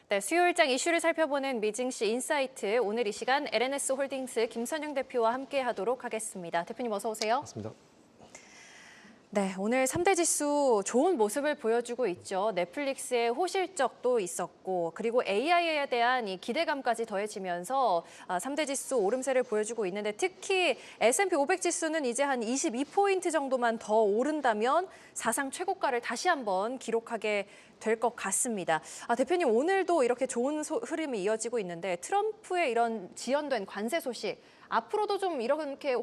네, 수요일장 이슈를 살펴보는 미증시 인사이트. 오늘 이 시간 LNS 홀딩스 김선영 대표와 함께하도록 하겠습니다. 대표님 어서 오세요. 맞습니다. 네, 오늘 3대 지수 좋은 모습을 보여주고 있죠. 넷플릭스의 호실적도 있었고 그리고 AI에 대한 이 기대감까지 더해지면서 3대 지수 오름세를 보여주고 있는데 특히 S&P 500 지수는 이제 한 22포인트 정도만 더 오른다면 사상 최고가를 다시 한번 기록하게 될 것 같습니다. 대표님 오늘도 이렇게 좋은 흐름이 이어지고 있는데 트럼프의 이런 지연된 관세 소식 앞으로도 좀 이렇게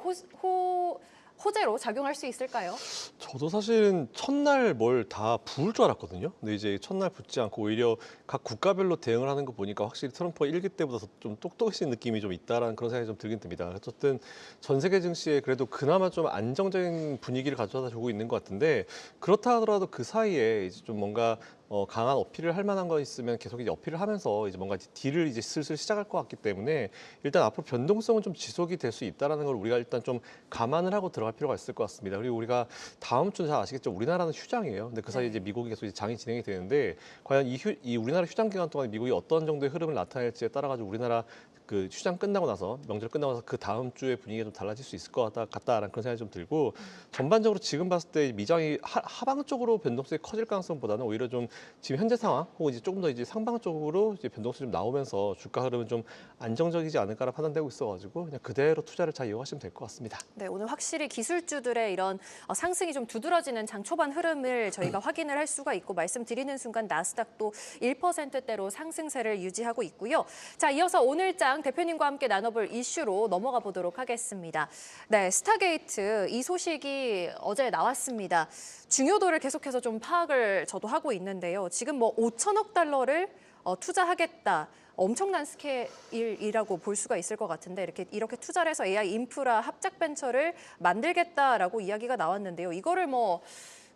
호재로 작용할 수 있을까요? 저도 사실은 첫날 뭘 다 부을 줄 알았거든요. 근데 이제 첫날 붙지 않고 오히려 각 국가별로 대응을 하는 거 보니까 확실히 트럼프가 1기 때보다 좀 똑똑해진 느낌이 좀 있다라는 그런 생각이 좀 들긴 듭니다. 어쨌든 전 세계 증시에 그래도 그나마 좀 안정적인 분위기를 가져다 주고 있는 것 같은데 그렇다 하더라도 그 사이에 이제 좀 뭔가 강한 어필을 할 만한 거 있으면 계속 이제 어필을 하면서 이제 뭔가 딜을 이제 슬슬 시작할 것 같기 때문에 일단 앞으로 변동성은 좀 지속이 될 수 있다라는 걸 우리가 일단 좀 감안을 하고 들어갈 필요가 있을 것 같습니다. 그리고 우리가 다음 주는 잘 아시겠죠? 우리나라는 휴장이에요. 근데 그 사이에 이제 미국이 계속 이제 장이 진행이 되는데 과연 이 우리나라 휴장 기간 동안 미국이 어떤 정도의 흐름을 나타낼지에 따라 가지고 우리나라 그 휴장 끝나고 나서 명절 끝나고 나서 그 다음 주에 분위기가 좀 달라질 수 있을 것 같다라는 그런 생각이 좀 들고 전반적으로 지금 봤을 때 미장이 하방 쪽으로 변동성이 커질 가능성보다는 오히려 좀 지금 현재 상황 혹은 이제 조금 더 이제 상방 쪽으로 이제 변동성이 좀 나오면서 주가 흐름은 좀 안정적이지 않을까라 판단되고 있어가지고 그냥 그대로 투자를 잘 이용하시면 될 것 같습니다. 네, 오늘 확실히 기술주들의 이런 상승이 좀 두드러지는 장 초반 흐름을 저희가 확인을 할 수가 있고 말씀드리는 순간 나스닥도 1%대로 상승세를 유지하고 있고요. 자, 이어서 오늘장 대표님과 함께 나눠볼 이슈로 넘어가 보도록 하겠습니다. 네, 스타게이트 이 소식이 어제 나왔습니다. 중요도를 계속해서 좀 파악을 저도 하고 있는데요. 지금 뭐 5천억 달러를 투자하겠다. 엄청난 스케일이라고 볼 수가 있을 것 같은데 이렇게 투자를 해서 AI 인프라 합작 벤처를 만들겠다라고 이야기가 나왔는데요. 이거를 뭐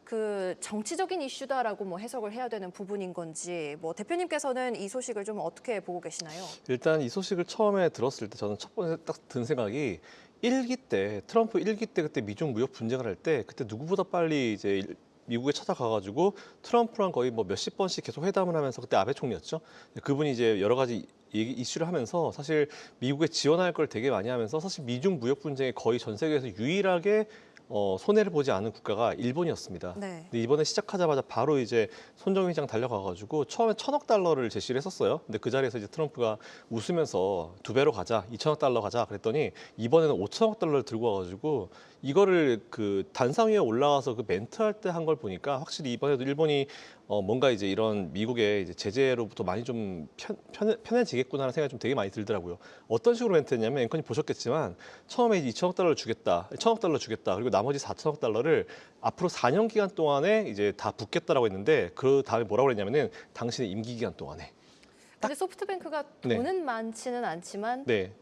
그 정치적인 이슈다라고 뭐 해석을 해야 되는 부분인 건지 뭐 대표님께서는 이 소식을 좀 어떻게 보고 계시나요? 일단 이 소식을 처음에 들었을 때 저는 첫 번째 딱 든 생각이 트럼프 1기 때 그때 미중 무역 분쟁을 할 때 그때 누구보다 빨리 이제 미국에 찾아가가지고 트럼프랑 거의 뭐 몇십 번씩 계속 회담을 하면서 그때 아베 총리였죠. 그분이 이제 여러 가지 이슈를 하면서 사실 미국에 지원할 걸 되게 많이 하면서 사실 미중 무역 분쟁에 거의 전 세계에서 유일하게 손해를 보지 않은 국가가 일본이었습니다. 네. 근데 이번에 시작하자마자 바로 이제 손정희 회장 달려가가지고 처음에 1,000억 달러를 제시를 했었어요. 근데 그 자리에서 이제 트럼프가 웃으면서 2배로 가자, 2,000억 달러 가자 그랬더니 이번에는 5,000억 달러를 들고 와가지고 이거를 그 단상 위에 올라가서 그 멘트할 때 한 걸 보니까 확실히 이번에도 일본이 뭔가 이제 이런 미국의 이제 제재로부터 많이 좀 편해지겠구나라는 생각이 좀 되게 많이 들더라고요. 어떤 식으로 멘트했냐면 앵커님 보셨겠지만 처음에 2천억 달러를 주겠다, 1,000억 달러 주겠다, 그리고 나머지 4천억 달러를 앞으로 4년 기간 동안에 이제 다 붓겠다라고 했는데 그 다음에 뭐라고 그랬냐면은 당신의 임기 기간 동안에. 근데 소프트뱅크가 네. 돈은 많지는 않지만 네.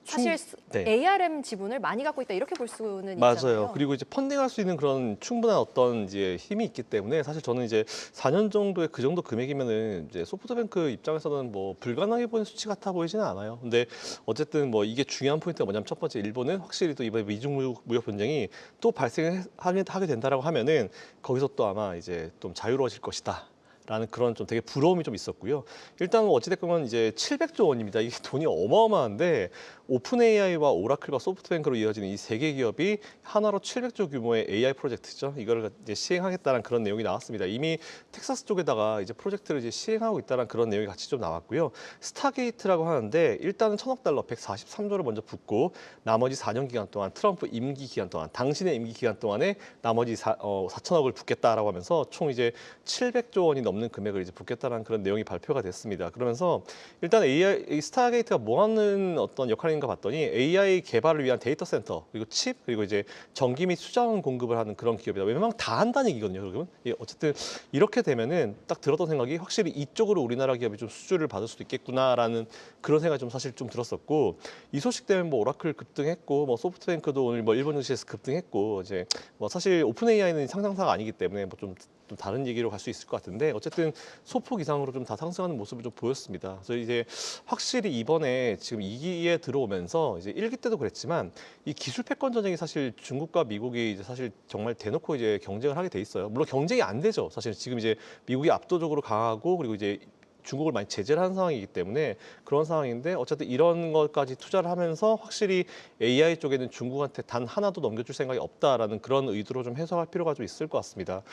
사실 네. ARM 지분을 많이 갖고 있다 이렇게 볼 수는 맞아요. 있잖아요. 그리고 이제 펀딩할 수 있는 그런 충분한 어떤 이제 힘이 있기 때문에 사실 저는 이제 4년 정도의 그 정도 금액이면은 이제 소프트뱅크 입장에서는 뭐 불가능해 보이는 수치 같아 보이지는 않아요. 근데 어쨌든 뭐 이게 중요한 포인트가 뭐냐면 첫 번째 일본은 확실히 또 이번에 미중 무역 분쟁이 또 발생하게 된다라고 하면은 거기서 또 아마 이제 좀 자유로워질 것이다. 라는 그런 좀 되게 부러움이 좀 있었고요. 일단 어찌됐건 이제 700조 원입니다. 이게 돈이 어마어마한데 오픈 AI와 오라클과 소프트뱅크로 이어지는 이 세 개 기업이 하나로 700조 규모의 AI 프로젝트죠. 이거를 이제 시행하겠다는 그런 내용이 나왔습니다. 이미 텍사스 쪽에다가 이제 프로젝트를 이제 시행하고 있다는 그런 내용이 같이 좀 나왔고요. 스타게이트라고 하는데 일단은 1,000억 달러 143조를 먼저 붓고 나머지 4년 기간 동안 트럼프 임기 기간 동안 당신의 임기 기간 동안에 나머지 4천억을 붓겠다라고 하면서 총 이제 700조 원이 넘는 금액을 이제 붓겠다는 그런 내용이 발표가 됐습니다. 그러면서 일단 AI 스타게이트가 뭐 하는 어떤 역할인가 봤더니 AI 개발을 위한 데이터 센터 그리고 칩 그리고 이제 전기 및 수자원 공급을 하는 그런 기업이다. 웬만하면 다 한다는 얘기거든요. 여러분. 어쨌든 이렇게 되면은 딱 들었던 생각이 확실히 이쪽으로 우리나라 기업이 좀 수주를 받을 수도 있겠구나라는 그런 생각이 좀 사실 좀 들었었고 이 소식 때문에 뭐 오라클 급등했고 뭐 소프트뱅크도 오늘 뭐 일본 증시에서 급등했고 이제 뭐 사실 오픈 AI는 상장사가 아니기 때문에 뭐 좀 다른 얘기로 갈 수 있을 것 같은데 어쨌든 소폭 이상으로 좀 다 상승하는 모습을 좀 보였습니다. 그래서 이제 확실히 이번에 지금 2기에 들어오면서 이제 1기 때도 그랬지만 이 기술 패권 전쟁이 사실 중국과 미국이 이제 사실 정말 대놓고 이제 경쟁을 하게 돼 있어요. 물론 경쟁이 안 되죠. 사실 지금 이제 미국이 압도적으로 강하고 그리고 이제 중국을 많이 제재를 한 상황이기 때문에 그런 상황인데 어쨌든 이런 것까지 투자를 하면서 확실히 AI 쪽에는 중국한테 단 하나도 넘겨줄 생각이 없다라는 그런 의도로 좀 해석할 필요가 좀 있을 것 같습니다.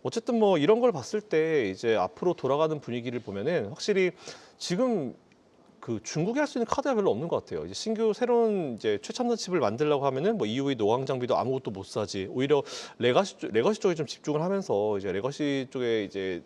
어쨌든 뭐 이런 걸 봤을 때 이제 앞으로 돌아가는 분위기를 보면은 확실히 지금 그 중국이 할 수 있는 카드가 별로 없는 것 같아요. 이제 신규 새로운 이제 최첨단 칩을 만들려고 하면은 뭐 EUV 노광 장비도 아무것도 못 사지. 오히려 레거시 쪽에 좀 집중을 하면서 이제 레거시 쪽에 이제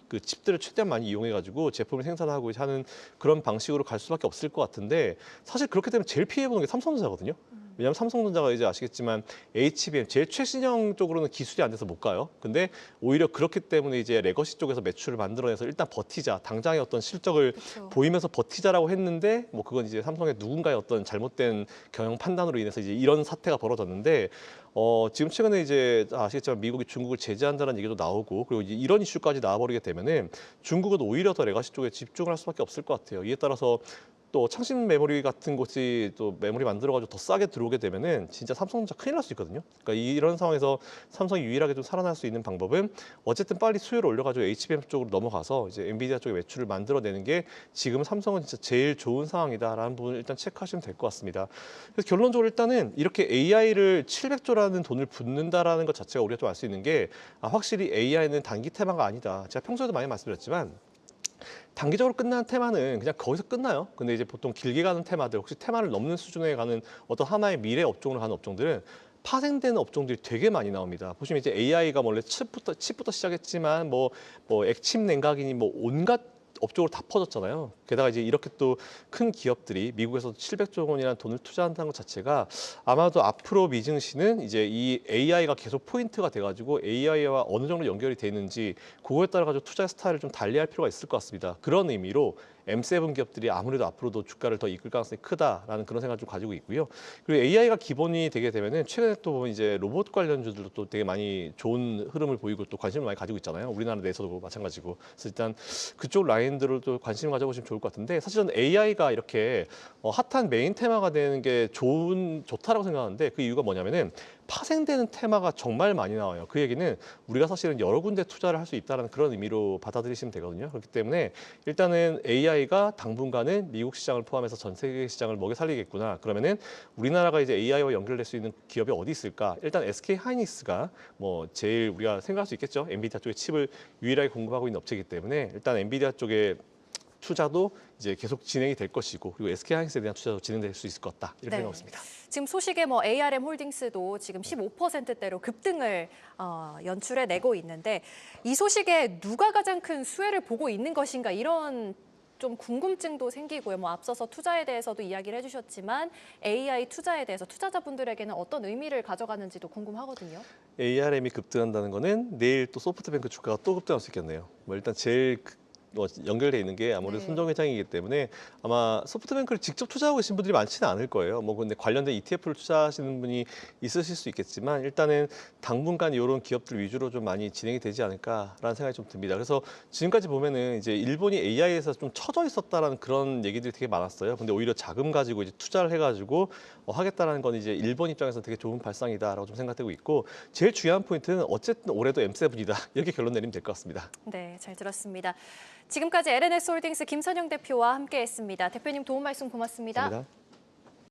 그 칩들을 최대한 많이 이용해가지고 제품을 생산하고 하는 그런 방식으로 갈 수밖에 없을 것 같은데 사실 그렇게 되면 제일 피해보는 게 삼성전자거든요. 왜냐하면 삼성전자가 이제 아시겠지만 HBM 제일 최신형 쪽으로는 기술이 안 돼서 못 가요. 근데 오히려 그렇기 때문에 이제 레거시 쪽에서 매출을 만들어내서 일단 버티자, 당장의 어떤 실적을 그렇죠. 보이면서 버티자라고 했는데 뭐 그건 이제 삼성의 누군가의 어떤 잘못된 경영 판단으로 인해서 이제 이런 사태가 벌어졌는데 지금 최근에 이제 아시겠지만 미국이 중국을 제재한다는 얘기도 나오고 그리고 이제 이런 이슈까지 나와버리게 되면은 중국은 오히려 더 레거시 쪽에 집중을 할 수밖에 없을 것 같아요. 이에 따라서 또 창신 메모리 같은 곳이 또 메모리 만들어가지고 더 싸게 들어오게 되면은 진짜 삼성전자 큰일 날 수 있거든요. 그러니까 이런 상황에서 삼성이 유일하게 좀 살아날 수 있는 방법은 어쨌든 빨리 수요를 올려가지고 HBM 쪽으로 넘어가서 이제 엔비디아 쪽에 매출을 만들어내는 게 지금 삼성은 진짜 제일 좋은 상황이다라는 부분을 일단 체크하시면 될 것 같습니다. 그래서 결론적으로 일단은 이렇게 AI를 700조라는 돈을 붓는다라는 것 자체가 우리가 좀 알 수 있는 게 확실히 AI는 단기 테마가 아니다. 제가 평소에도 많이 말씀드렸지만 단기적으로 끝나는 테마는 그냥 거기서 끝나요. 근데 이제 보통 길게 가는 테마들, 혹시 테마를 넘는 수준에 가는 어떤 하나의 미래 업종으로 가는 업종들은 파생되는 업종들이 되게 많이 나옵니다. 보시면 이제 AI가 원래 칩부터 시작했지만 뭐 액침 냉각이니 뭐 온갖 업종으로 다 퍼졌잖아요. 게다가 이제 이렇게 또 큰 기업들이 미국에서 700조 원이라는 돈을 투자한다는 것 자체가 아마도 앞으로 미증시는 이제 이 AI가 계속 포인트가 돼가지고 AI와 어느 정도 연결이 되는지 그거에 따라 가지고 투자 스타일을 좀 달리할 필요가 있을 것 같습니다. 그런 의미로 M7 기업들이 아무래도 앞으로도 주가를 더 이끌 가능성이 크다라는 그런 생각을 좀 가지고 있고요. 그리고 AI가 기본이 되게 되면은 최근에 또 이제 로봇 관련주들도 또 되게 많이 좋은 흐름을 보이고 또 관심을 많이 가지고 있잖아요. 우리나라 내에서도 마찬가지고. 그래서 일단 그쪽 라인들을 또 관심을 가져보시면 좋을 것 같은데 사실 저는 AI가 이렇게 핫한 메인 테마가 되는 게 좋다라고 생각하는데 그 이유가 뭐냐면은 파생되는 테마가 정말 많이 나와요. 그 얘기는 우리가 사실은 여러 군데 투자를 할 수 있다는 그런 의미로 받아들이시면 되거든요. 그렇기 때문에 일단은 AI가 당분간은 미국 시장을 포함해서 전 세계 시장을 먹여 살리겠구나. 그러면은 우리나라가 이제 AI와 연결될 수 있는 기업이 어디 있을까? 일단 SK 하이닉스가 뭐 제일 우리가 생각할 수 있겠죠. 엔비디아 쪽에 칩을 유일하게 공급하고 있는 업체이기 때문에 일단 엔비디아 쪽에 투자도 이제 계속 진행이 될 것이고 그리고 SK하이닉스에 대한 투자도 진행될 수 있을 것 같다 이렇게 생각합니다. 지금 소식에 뭐 ARM 홀딩스도 지금 15%대로 급등을 연출해내고 있는데 이 소식에 누가 가장 큰 수혜를 보고 있는 것인가 이런 좀 궁금증도 생기고요. 뭐 앞서서 투자에 대해서도 이야기를 해주셨지만 AI 투자에 대해서 투자자분들에게는 어떤 의미를 가져가는지도 궁금하거든요. ARM이 급등한다는 거는 내일 또 소프트뱅크 주가가 또 급등할 수 있겠네요. 뭐 일단 제일 연결돼 있는 게 아무래도 네. 손정 회장이기 때문에 아마 소프트뱅크를 직접 투자하고 계신 분들이 많지는 않을 거예요. 뭐 근데 관련된 ETF를 투자하시는 분이 있으실 수 있겠지만 일단은 당분간 이런 기업들 위주로 좀 많이 진행이 되지 않을까라는 생각이 좀 듭니다. 그래서 지금까지 보면은 이제 일본이 AI에서 좀 처져 있었다라는 그런 얘기들이 되게 많았어요. 근데 오히려 자금 가지고 이제 투자를 해가지고 하겠다라는 건 이제 일본 입장에서 되게 좋은 발상이다라고 좀 생각되고 있고 제일 중요한 포인트는 어쨌든 올해도 M7이다 이렇게 결론 내리면 될 것 같습니다. 네, 잘 들었습니다. 지금까지 LNS홀딩스 김선영 대표와 함께했습니다. 대표님 도움 말씀 고맙습니다. 감사합니다.